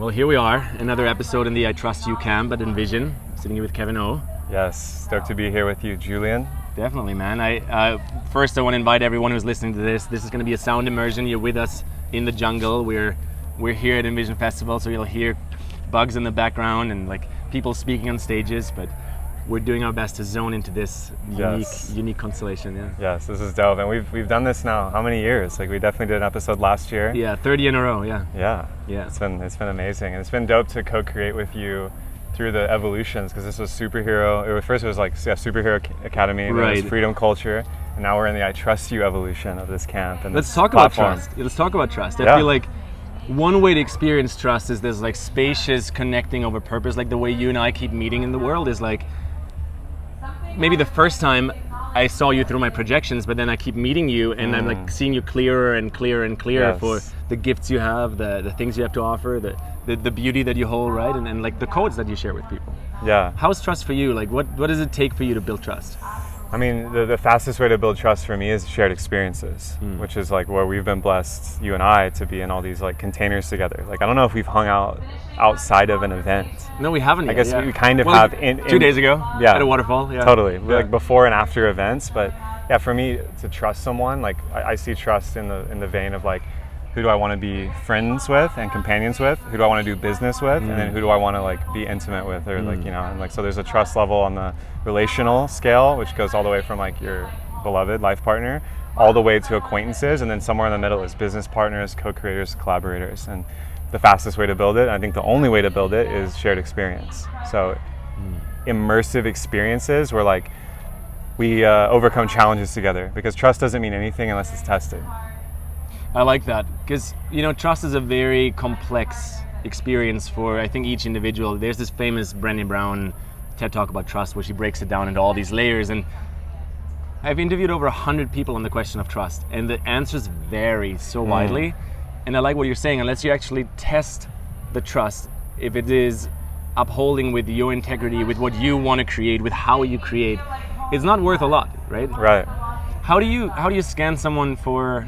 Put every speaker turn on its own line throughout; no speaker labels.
Well, here we are, another episode in the I Trust You camp at Envision, sitting here with Kevin O.
Yes, stoked to be here with you, Julian.
Definitely, man. First, I want to invite everyone who's listening to this. This is going to be a sound immersion. You're with us in the jungle. We're here at Envision Festival, so you'll hear bugs in the background and like people speaking on stages, but we're doing our best to zone into this unique constellation. Yeah.
Yes, this is dope, and we've done this now. How many years? Like, we definitely did an episode last year.
Yeah, 30 in a row. Yeah.
Yeah. It's been amazing, and it's been dope to co-create with you through the evolutions, because this was superhero. First it was like Superhero Academy, and
right.
Then it was freedom culture, and now we're in the I Trust You evolution of this camp. And
let's talk about trust. Let's talk about trust. I feel like one way to experience trust is this like spacious connecting over purpose, like the way you and I keep meeting in the world is like, maybe the first time I saw you through my projections, but then I keep meeting you and I'm like seeing you clearer and clearer and clearer for the gifts you have, the things you have to offer, the beauty that you hold, right? And like the codes that you share with people.
Yeah.
How's trust for you? Like what does it take for you to build trust?
I mean, the fastest way to build trust for me is shared experiences, which is like where we've been blessed, you and I, to be in all these like containers together. Like, I don't know if we've hung out outside of an event.
No, we haven't yet.
I guess we kind of have.
2 days ago at a waterfall. Yeah.
Totally. Yeah. Like before and after events. But yeah, for me to trust someone, like I see trust in the vein of like, who do I want to be friends with and companions with? Who do I want to do business with? And then who do I want to like be intimate with? Or like, you know, and like, so there's a trust level on the relational scale, which goes all the way from like your beloved life partner all the way to acquaintances. And then somewhere in the middle is business partners, co-creators, collaborators. And the fastest way to build it, and I think the only way to build it, is shared experience. So immersive experiences where like we overcome challenges together, because trust doesn't mean anything unless it's tested.
I like that, because you know, trust is a very complex experience for, I think, each individual. There's this famous Brené Brown TED Talk about trust where she breaks it down into all these layers, and I've interviewed over 100 people on the question of trust, and the answers vary so widely. And I like what you're saying, unless you actually test the trust, if it is upholding with your integrity, with what you want to create, with how you create, it's not worth a lot, right?
Right.
How do you scan someone for?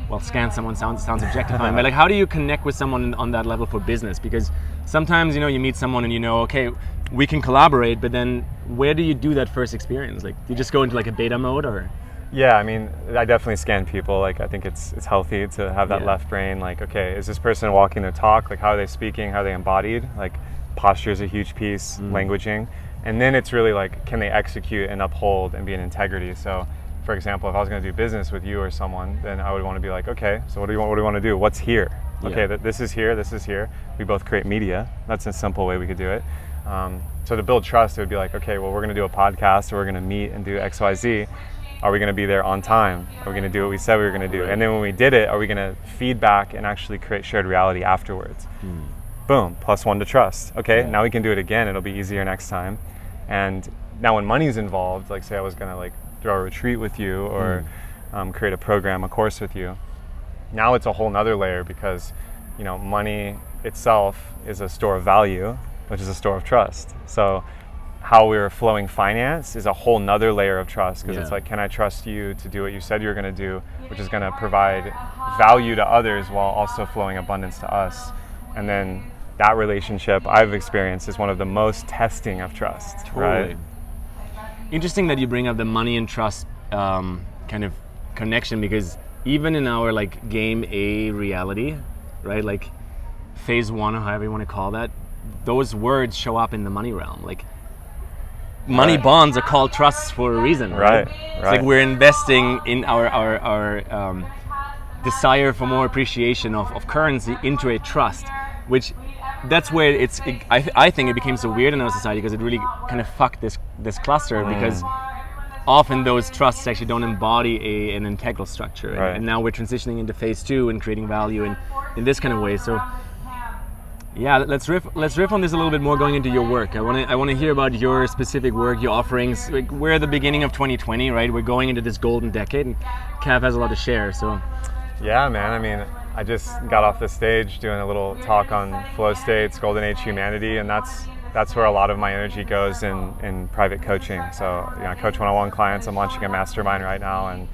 Well, scan someone sounds objectifying, but like, how do you connect with someone on that level for business? Because sometimes, you know, you meet someone and you know, okay, we can collaborate, but then where do you do that first experience? Like, do you just go into like a beta mode, or?
Yeah, I mean, I definitely scan people. Like, I think it's healthy to have that left brain. Like, okay, is this person walking their talk? Like, how are they speaking? How are they embodied? Like, posture is a huge piece, languaging. And then it's really like, can they execute and uphold and be in integrity? So, for example, if I was going to do business with you or someone, then I would want to be like, okay, so what do you want to do? What's here? Okay, this is here, this is here. We both create media. That's a simple way we could do it. So to build trust, it would be like, okay, well, we're going to do a podcast, or we're going to meet and do X, Y, Z. Are we going to be there on time? Are we going to do what we said we were going to do? And then when we did it, are we going to feedback and actually create shared reality afterwards? Boom, +1 to trust. Okay, now we can do it again. It'll be easier next time. And now when money's involved, like say I was going to like throw a retreat with you, or create a program, a course with you. Now it's a whole nother layer, because, you know, money itself is a store of value, which is a store of trust. So how we're flowing finance is a whole nother layer of trust, because it's like, can I trust you to do what you said you were going to do, which is going to provide value to others while also flowing abundance to us. And then that relationship I've experienced is one of the most testing of trust. Right?
Interesting that you bring up the money and trust kind of connection, because even in our like game A reality, right, like phase 1 or however you want to call that, those words show up in the money realm. Like money bonds are called trusts for a reason, right? It's like we're investing in our desire for more appreciation of currency into a trust, which that's where I think it became so weird in our society, because it really kind of fucked this cluster, because often those trusts actually don't embody an integral structure. And now we're transitioning into phase 2 and creating value in this kind of way. So yeah, let's riff on this a little bit more going into your work. I want to hear about your specific work, your offerings. Like, we're at the beginning of 2020, right? We're going into this golden decade, and Cav has a lot to share. So
yeah, man, I mean, I just got off the stage doing a little talk on Flowstate's Golden Age Humanity, and that's where a lot of my energy goes in private coaching. So, you know, I coach one-on-one clients. I'm launching a mastermind right now, and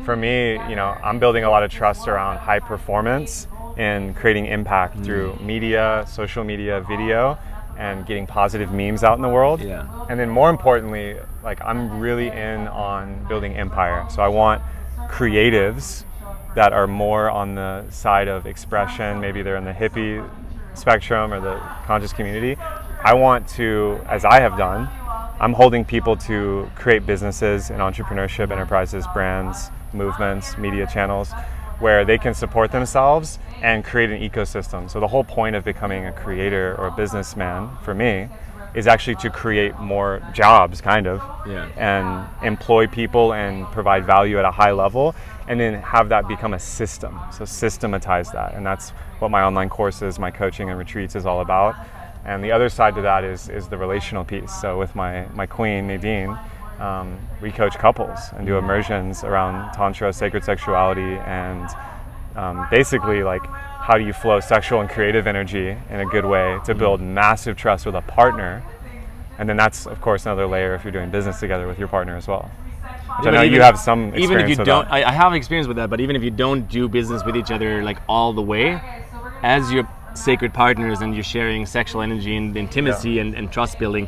for me, you know, I'm building a lot of trust around high performance in creating impact through media, social media, video, and getting positive memes out in the world.
Yeah.
And then more importantly, like I'm really in on building empire. So I want creatives that are more on the side of expression, maybe they're in the hippie spectrum or the conscious community. I want to, as I have done, I'm holding people to create businesses in entrepreneurship, enterprises, brands, movements, media channels, where they can support themselves and create an ecosystem. So the whole point of becoming a creator or a businessman for me is actually to create more jobs, kind of, and employ people and provide value at a high level, and then have that become a system. So systematize that, and that's what my online courses, my coaching and retreats is all about. And the other side to that is the relational piece. So with my queen, Nadine, we coach couples and do immersions around Tantra, sacred sexuality, and basically like how do you flow sexual and creative energy in a good way to build massive trust with a partner. And then that's, of course, another layer if you're doing business together with your partner as well. Which I know you have some experience
even if you
with
don't,
that.
I have experience with that, but even if you don't do business with each other like all the way, as your sacred partners and you're sharing sexual energy and intimacy and trust building,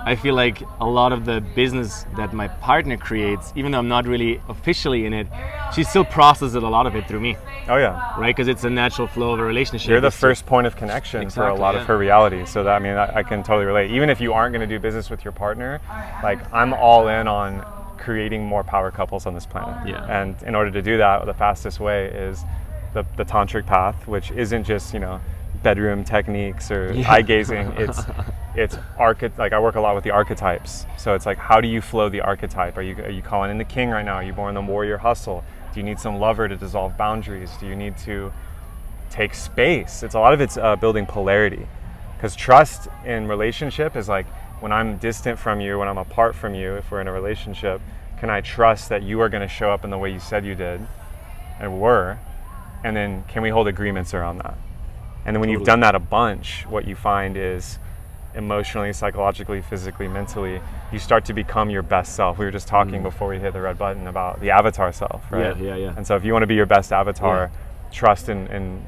I feel like a lot of the business that my partner creates, even though I'm not really officially in it, she still processes a lot of it through me.
Oh yeah.
Right, because it's a natural flow of a relationship.
You're the first point of connection for a lot of her reality. So that, I mean, I can totally relate. Even if you aren't going to do business with your partner, like I'm all in on creating more power couples on this planet.
Yeah.
And in order to do that, the fastest way is the tantric path, which isn't just, bedroom techniques or eye gazing. It's like I work a lot with the archetypes. So it's like, how do you flow the archetype? Are you calling in the king right now? Are you born in the warrior hustle? Do you need some lover to dissolve boundaries? Do you need to take space? It's a lot of it's building polarity, because trust in relationship is like, when I'm distant from you, when I'm apart from you, if we're in a relationship, can I trust that you are going to show up in the way you said you did and were? And then can we hold agreements around that? And then when you've done that a bunch, what you find is emotionally, psychologically, physically, mentally, you start to become your best self. We were just talking before we hit the red button about the avatar self, right?
Yeah.
And so if you want to be your best avatar, trust in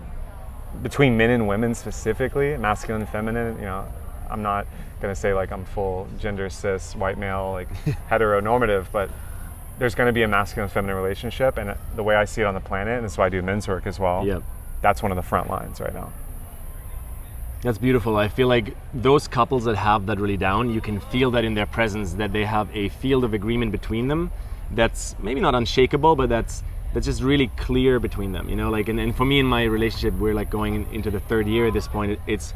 between men and women specifically, masculine and feminine, I'm not going to say like I'm full gender cis, white male, like heteronormative, but there's going to be a masculine and feminine relationship. And the way I see it on the planet, and that's why I do men's work as well, that's one of the front lines right now.
That's beautiful. I feel like those couples that have that really down, you can feel that in their presence, that they have a field of agreement between them that's maybe not unshakable, but that's just really clear between them, like, and for me in my relationship, we're like going into the third year at this point. It's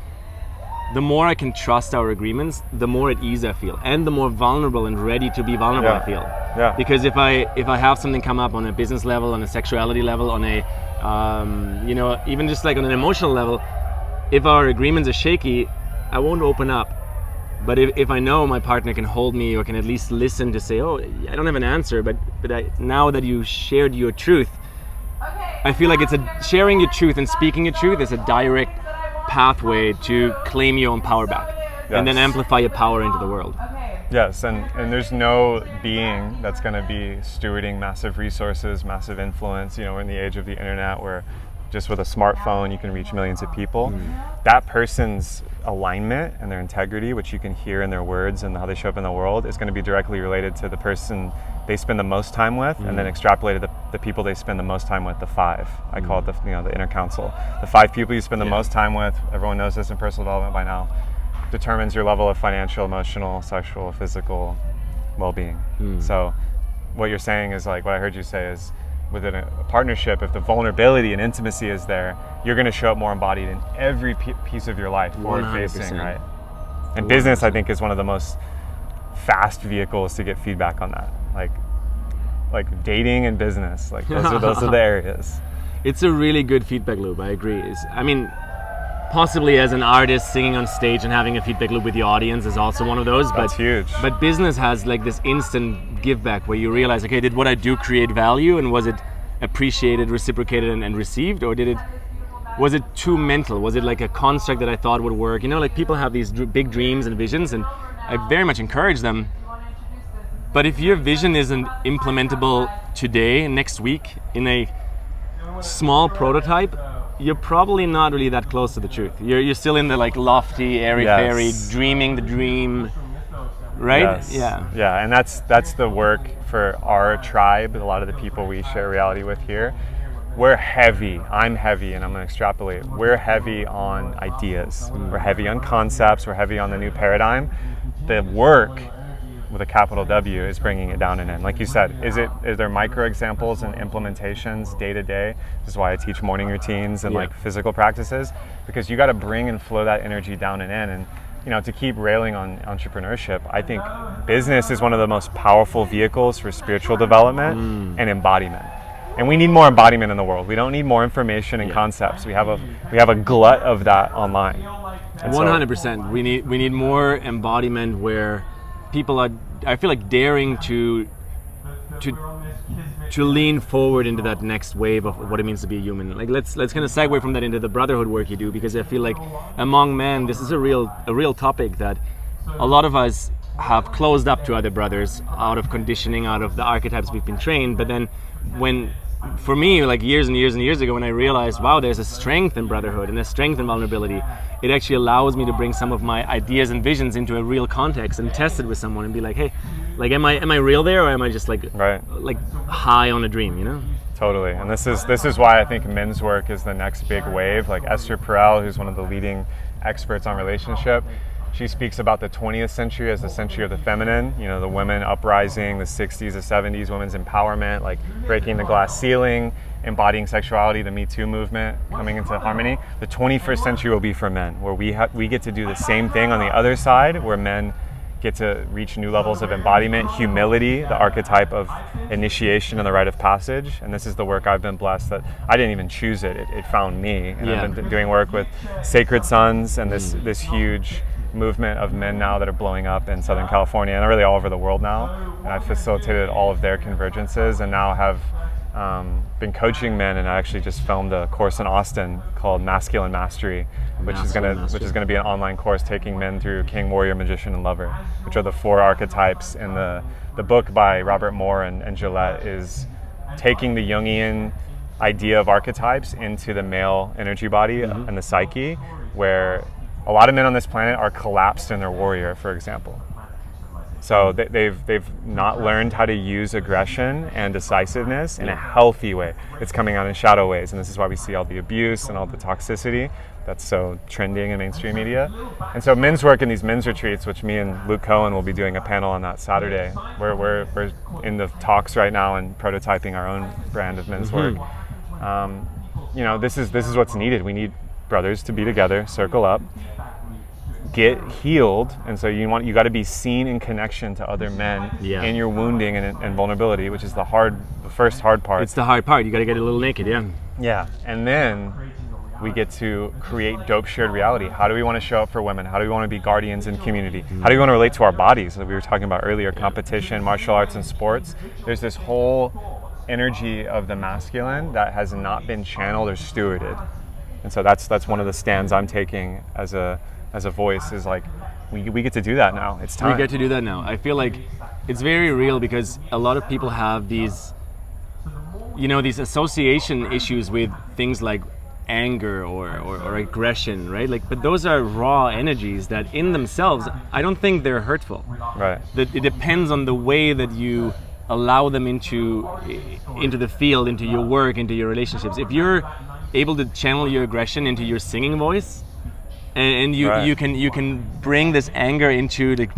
the more I can trust our agreements, the more at ease I feel, and the more vulnerable and ready to be vulnerable I feel.
Yeah.
Because if I have something come up on a business level, on a sexuality level, on a even just like on an emotional level, if our agreements are shaky, I won't open up. But if I know my partner can hold me or can at least listen to say, oh, I don't have an answer, but now that you shared your truth, I feel like sharing your truth and speaking your truth is a direct pathway to claim your own power back and then amplify your power into the world.
Yes, and there's no being that's going to be stewarding massive resources, massive influence. We're in the age of the internet where just with a smartphone you can reach millions of people. That person's alignment and their integrity, which you can hear in their words and how they show up in the world, is going to be directly related to the person they spend the most time with, and then extrapolated the people they spend the most time with, the five. I call it the inner council. The 5 people you spend the most time with, everyone knows this in personal development by now, determines your level of financial, emotional, sexual, physical well-being. So what you're saying is like, what I heard you say is, within a partnership, if the vulnerability and intimacy is there, you're going to show up more embodied in every piece of your life, forward-facing, right? And 100%. Business, I think, is one of the most fast vehicles to get feedback on that. Like dating and business, like those are the areas.
It's a really good feedback loop. I agree. Possibly as an artist singing on stage and having a feedback loop with the audience is also one of those.
That's huge. But
business has like this instant give back where you realize, okay, did what I do create value, and was it appreciated, reciprocated, and received, or was it too mental? Was it like a construct that I thought would work? Like people have these big dreams and visions, and I very much encourage them. But if your vision isn't implementable today, next week, in a small prototype, you're probably not really that close to the truth. You're still in the like lofty, airy-fairy, dreaming the dream, right?
Yes. Yeah, and that's the work for our tribe. A lot of the people we share reality with here. We're heavy. I'm heavy, and I'm going to extrapolate. We're heavy on ideas. We're heavy on concepts. We're heavy on the new paradigm. The work with a capital W is bringing it down and in. Like you said, is there micro examples and implementations day to day? This is why I teach morning routines and like physical practices, because you got to bring and flow that energy down and in. And you know, to keep railing on entrepreneurship, I think business is one of the most powerful vehicles for spiritual development and embodiment. And we need more embodiment in the world. We don't need more information and concepts. We have a glut of that online.
100%. We need more embodiment where people are, I feel like, daring to lean forward into that next wave of what it means to be a human. Like let's kind of segue from that into the brotherhood work you do, because I feel like among men this is a real topic that a lot of us have closed up to other brothers out of conditioning, out of the archetypes we've been trained. But then for me, like years and years and years ago, when I realized, wow, there's a strength in brotherhood and a strength in vulnerability, it actually allows me to bring some of my ideas and visions into a real context and test it with someone and be like, hey, like am I real there, or am I just like high on a dream, you know?
Totally. And this is why I think men's work is the next big wave. Like Esther Perel, who's one of the leading experts on relationship, she speaks about the 20th century as the century of the feminine, you know, the women uprising, the 60s, the 70s, women's empowerment, like breaking the glass ceiling, embodying sexuality, the Me Too movement, coming into harmony. The 21st century will be for men, where we get to do the same thing on the other side, where men get to reach new levels of embodiment, humility, the archetype of initiation and the rite of passage. And this is the work I've been blessed that I didn't even choose it. It found me. And I've been doing work with Sacred Sons and this huge movement of men now that are blowing up in Southern California and really all over the world now. And I've facilitated all of their convergences and now have been coaching men, and I actually just filmed a course in Austin called Masculine Mastery, which is going to be an online course taking men through King, Warrior, Magician, and Lover, which are the 4 archetypes. In the book by Robert Moore and Gillette is taking the Jungian idea of archetypes into the male energy body and the psyche, where a lot of men on this planet are collapsed in their warrior, for example. So they've not learned how to use aggression and decisiveness in a healthy way. It's coming out in shadow ways, and this is why we see all the abuse and all the toxicity that's so trending in mainstream media. And so men's work in these men's retreats, which me and Luke Cohen will be doing a panel on that Saturday, where we're in the talks right now and prototyping our own brand of men's work. You know, this is what's needed. We need brothers to be together, circle up, get healed, and so you got to be seen in connection to other men in your wounding and vulnerability, which is the first hard part.
It's the hard part. You got to get a little naked,
and then we get to create dope shared reality. How do we want to show up for women? How do we want to be guardians in community? How do we want to relate to our bodies, like we were talking about earlier, competition, martial arts, and sports? There's this whole energy of the masculine that has not been channeled or stewarded, and so that's one of the stands I'm taking as a voice, is like we get to do that now. It's time.
We get to do that now. I feel like it's very real, because a lot of people have these association issues with things like anger or aggression, right? Like, but those are raw energies that in themselves, I don't think they're hurtful.
Right.
That it depends on the way that you allow them into the field, into your work, into your relationships. If you're able to channel your aggression into your singing voice, and you can bring this anger into the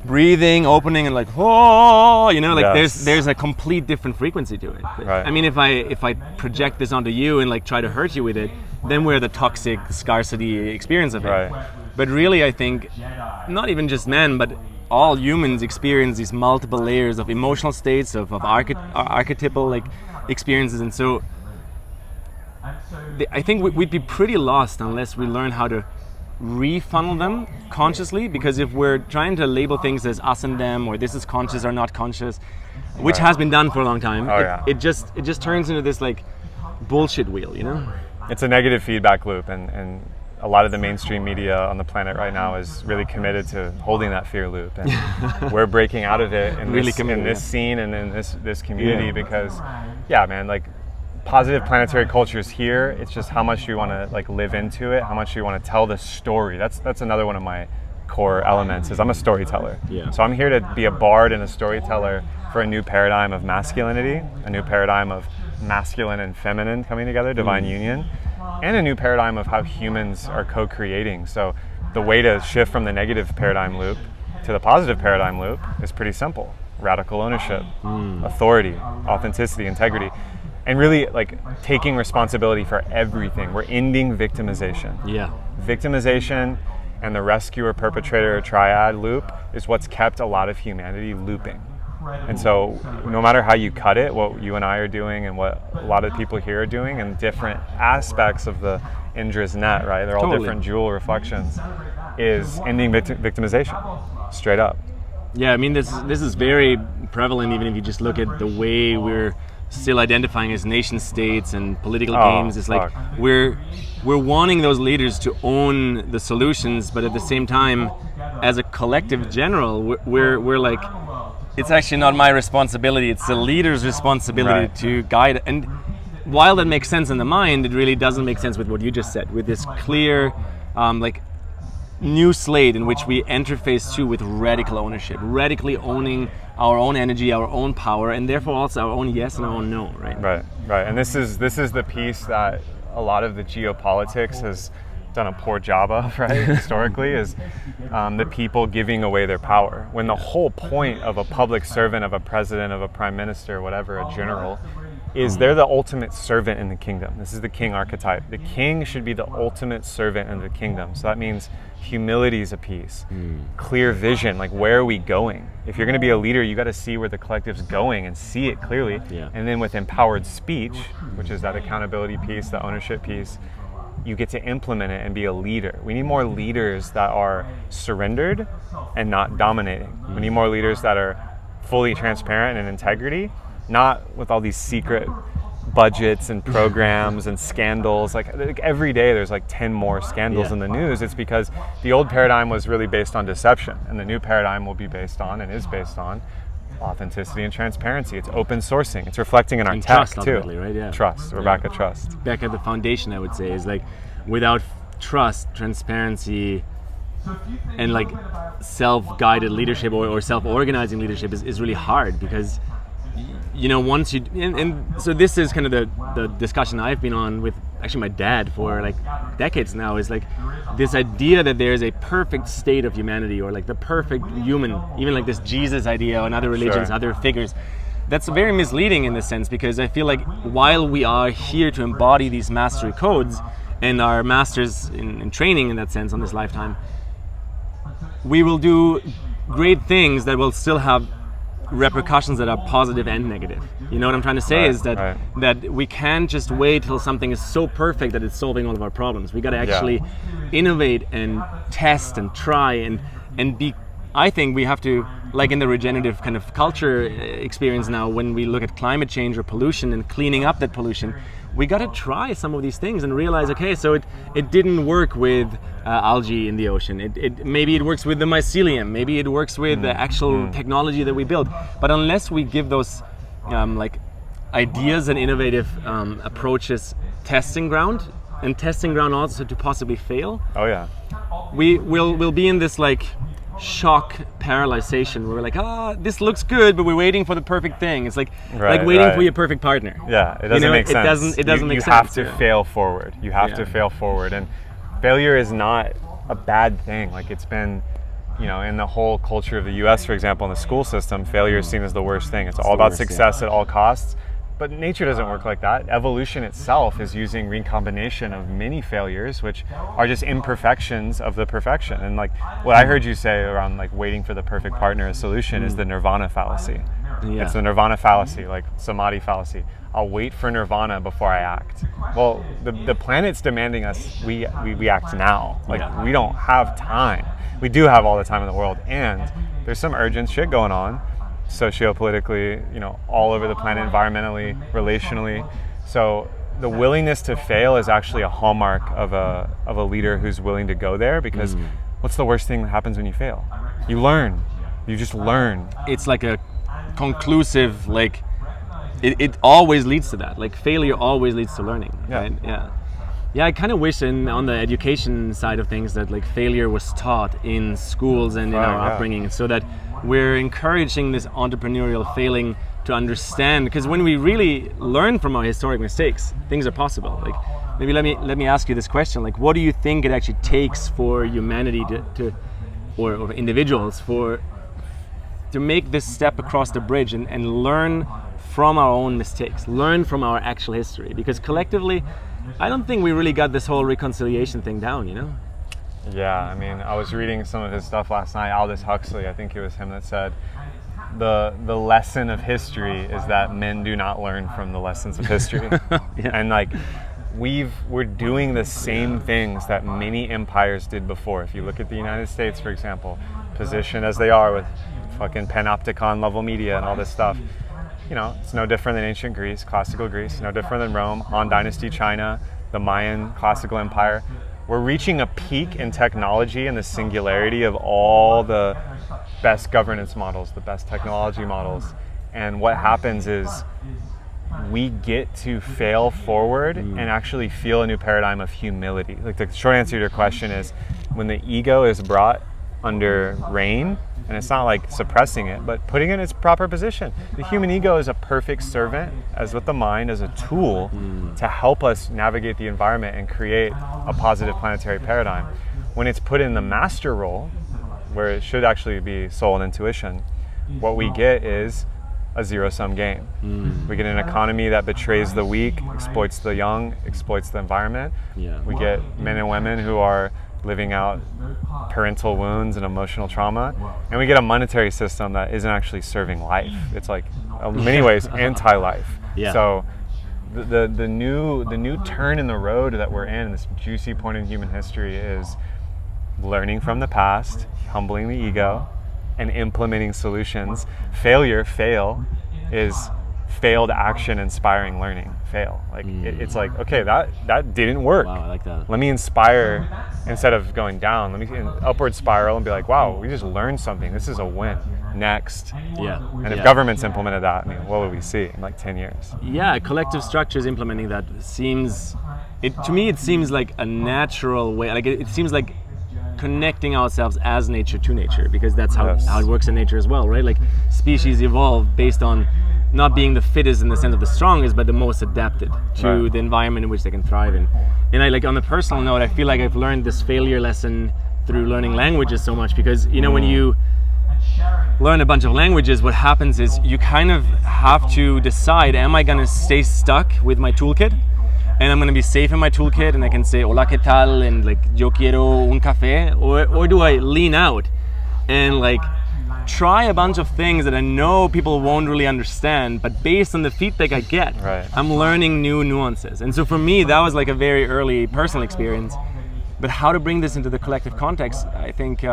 breathing, opening, and like, oh, there's a complete different frequency to it.
Right.
I mean, if I project this onto you and like try to hurt you with it, then we're the toxic scarcity experience of it.
Right.
But really, I think not even just men, but all humans experience these multiple layers of emotional states, of archetypal like experiences, and so I think we'd be pretty lost unless we learn how to refunnel them consciously, because if we're trying to label things as us and them, or this is conscious or not conscious, which has been done for a long time, it just turns into this like bullshit wheel,
It's a negative feedback loop, and a lot of the mainstream media on the planet right now is really committed to holding that fear loop, and we're breaking out of it in this scene and in this community, because like positive planetary culture is here. It's just how much you want to like live into it, how much you want to tell the story. That's another one of my core elements is I'm a storyteller.
Yeah.
So I'm here to be a bard and a storyteller for a new paradigm of masculinity, a new paradigm of masculine and feminine coming together, divine union, and a new paradigm of how humans are co-creating. So the way to shift from the negative paradigm loop to the positive paradigm loop is pretty simple. Radical ownership, authority, authenticity, integrity, and really like taking responsibility for everything. We're ending victimization.
Yeah.
Victimization and the rescuer perpetrator triad loop is what's kept a lot of humanity looping. And so no matter how you cut it, what you and I are doing and what a lot of people here are doing in different aspects of the Indra's net, right? They're all different jewel reflections, is ending victimization, straight up.
Yeah, I mean, this is very prevalent even if you just look at the way we're still identifying as nation states and political games. It's like we're wanting those leaders to own the solutions, but at the same time, as a collective general, we're like, it's actually not my responsibility, it's the leader's responsibility to guide. And while that makes sense in the mind, it really doesn't make sense with what you just said, with this clear like new slate in which we enter phase 2 with radical ownership, radically owning our own energy, our own power, and therefore also our own yes and our own no, right?
Right. And this is the piece that a lot of the geopolitics has done a poor job of, right? Historically, is the people giving away their power. When the whole point of a public servant, of a president, of a prime minister, whatever, a general, is they're the ultimate servant in the kingdom. This is the king archetype. The king should be the ultimate servant in the kingdom. So that means humility is a piece, clear vision, like where are we going? If you're going to be a leader, you got to see where the collective's going and see it clearly.
Yeah.
And then with empowered speech, which is that accountability piece, the ownership piece, you get to implement it and be a leader. We need more leaders that are surrendered and not dominating. We need more leaders that are fully transparent and integrity, not with all these secret budgets and programs and scandals. Like every day there's like 10 more scandals in the news. It's because the old paradigm was really based on deception, and the new paradigm will be based on and is based on authenticity and transparency. It's open sourcing. It's reflecting in our tech too.
Right? Yeah.
Trust. We're back at trust.
Back at the foundation, I would say, is like without trust, transparency, and like self-guided leadership or self-organizing leadership is really hard, because you know, once you and so this is kind of the discussion I've been on with actually my dad for like decades now, is like this idea that there's a perfect state of humanity, or like the perfect human, even like this Jesus idea and other religions, other figures. That's very misleading in this sense, because I feel like while we are here to embody these mastery codes and are masters in training in that sense on this lifetime, we will do great things that will still have repercussions that are positive and negative. You know what I'm trying to say? Is that that we can't just wait till something is so perfect that it's solving all of our problems. We got to actually innovate and test and try and be. I think we have to, like in the regenerative kind of culture experience now, when we look at climate change or pollution and cleaning up that pollution, we got to try some of these things and realize, okay, so it didn't work with algae in the ocean. Maybe it works with the mycelium. Maybe it works with the actual technology that we build. But unless we give those like ideas and innovative approaches testing ground, and testing ground also to possibly fail. We'll be in this like shock paralyzation where we're like, this looks good, but we're waiting for the perfect thing. It's like waiting for your perfect partner.
It doesn't make sense.
It doesn't make sense.
You have to fail forward. You have to fail forward, and failure is not a bad thing. Like it's been, you know, in the whole culture of the US, for example, in the school system, failure is seen as the worst thing. It's all about success at all costs. But nature doesn't work like that. Evolution itself is using recombination of many failures, which are just imperfections of the perfection. And like what I heard you say around like waiting for the perfect partner as solution is the nirvana fallacy. It's the nirvana fallacy, like samadhi fallacy. I'll wait for nirvana before I act. Well, the planet's demanding us, we act now. Like we don't have time. We do have all the time in the world, and there's some urgent shit going on. Sociopolitically, you know, all over the planet, environmentally, relationally. So the willingness to fail is actually a hallmark of a leader who's willing to go there, because what's the worst thing that happens when you fail? You learn. You just learn.
It's like a conclusive, like it always leads to that. Like failure always leads to learning, right? Yeah, I kind of wish on the education side of things that like failure was taught in schools and in our upbringing, so that we're encouraging this entrepreneurial failing to understand, because when we really learn from our historic mistakes, things are possible. Like maybe let me ask you this question, like what do you think it actually takes for humanity to or individuals to make this step across the bridge and learn from our own mistakes, learn from our actual history? Because collectively, I don't think we really got this whole reconciliation thing down, you know?
Yeah, I mean, I was reading some of his stuff last night. Aldous Huxley, I think it was him that said, the lesson of history is that men do not learn from the lessons of history. And like, we're doing the same things that many empires did before. If you look at the United States, for example, positioned as they are with fucking panopticon level media and all this stuff, you know, it's no different than ancient Greece, classical Greece, no different than Rome, Han Dynasty China, the Mayan classical empire. We're reaching a peak in technology and the singularity of all the best governance models, the best technology models. And what happens is we get to fail forward and actually feel a new paradigm of humility. Like the short answer to your question is, when the ego is brought under rein, and it's not like suppressing it, but putting it in its proper position. The human ego is a perfect servant, as with the mind, as a tool to help us navigate the environment and create a positive planetary paradigm. When it's put in the master role, where it should actually be soul and intuition, what we get is a zero-sum game. We get an economy that betrays the weak, exploits the young, exploits the environment. We get men and women who are living out parental wounds and emotional trauma, and we get a monetary system that isn't actually serving life. It's like, in many ways, anti-life. So the new turn in the road that we're in, this juicy point in human history, is learning from the past, humbling the ego, and implementing solutions. Fail is failed action inspiring learning. Like it's like, okay, that didn't work.
Wow, I like that.
Let me inspire, instead of going down, let me upward spiral and be like, wow, we just learned something. This is a win. Next. And if governments implemented that, I mean, what would we see in like 10 years? Yeah,
collective structures implementing that to me it seems like a natural way. Like it seems like connecting ourselves as nature to nature, because that's how it works in nature as well, right? Like species evolve based on not being the fittest in the sense of the strongest, but the most adapted to the environment in which they can thrive in. And I, like, on a personal note, I feel like I've learned this failure lesson through learning languages so much, because, you know, when you learn a bunch of languages, what happens is you kind of have to decide, am I going to stay stuck with my toolkit? And I'm going to be safe in my toolkit and I can say, hola, ¿qué tal? And like, yo quiero un café. Or do I lean out and like try a bunch of things that I know people won't really understand, but based on the feedback I get, I'm learning new nuances. And so for me, that was like a very early personal experience. But how to bring this into the collective context, I think,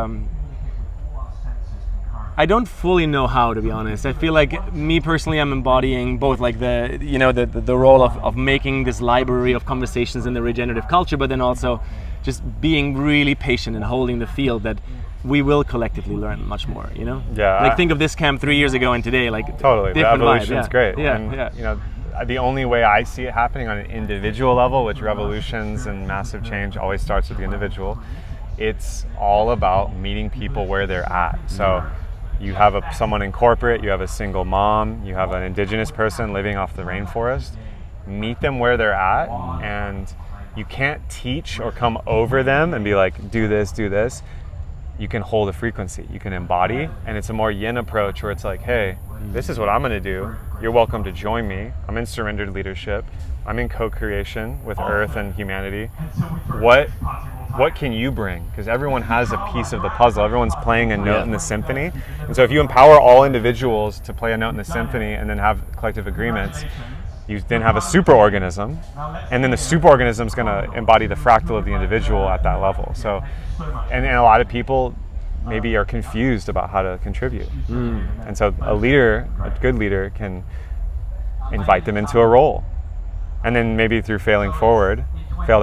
I don't fully know how, to be honest. I feel like me personally, I'm embodying both like the role of making this library of conversations in the regenerative culture, but then also just being really patient and holding the field that we will collectively learn much more, you know?
Yeah.
Like think of this camp 3 years ago and today, like
totally. The evolution's great.
Yeah.
You know, the only way I see it happening on an individual level, which revolutions and massive change always starts with the individual, it's all about meeting people where they're at. So you have someone in corporate, you have a single mom, you have an indigenous person living off the rainforest. Meet them where they're at, and you can't teach or come over them and be like, do this, do this. You can hold a frequency, you can embody, and it's a more yin approach where it's like, hey, this is what I'm gonna do. You're welcome to join me. I'm in surrendered leadership. I'm in co-creation with Earth and humanity. What can you bring? Because everyone has a piece of the puzzle. Everyone's playing a note in the symphony. And so if you empower all individuals to play a note in the symphony and then have collective agreements, you then have a superorganism, and then the superorganism is going to embody the fractal of the individual at that level. So, and a lot of people maybe are confused about how to contribute. And so a good leader can invite them into a role. And then maybe through failed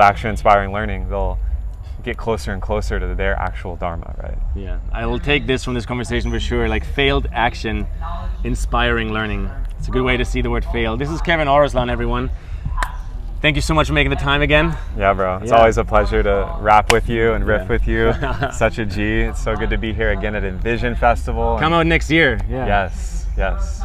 action, inspiring learning, they'll get closer and closer to their actual dharma, right?
Yeah, I will take this from this conversation for sure. Like failed action, inspiring learning. It's a good way to see the word fail. This is Kevin Orosz, everyone. Thank you so much for making the time again.
Yeah, bro. It's always a pleasure to rap with you and riff with you. Such a G. It's so good to be here again at Envision Festival.
Come out next year. Yeah.
Yes.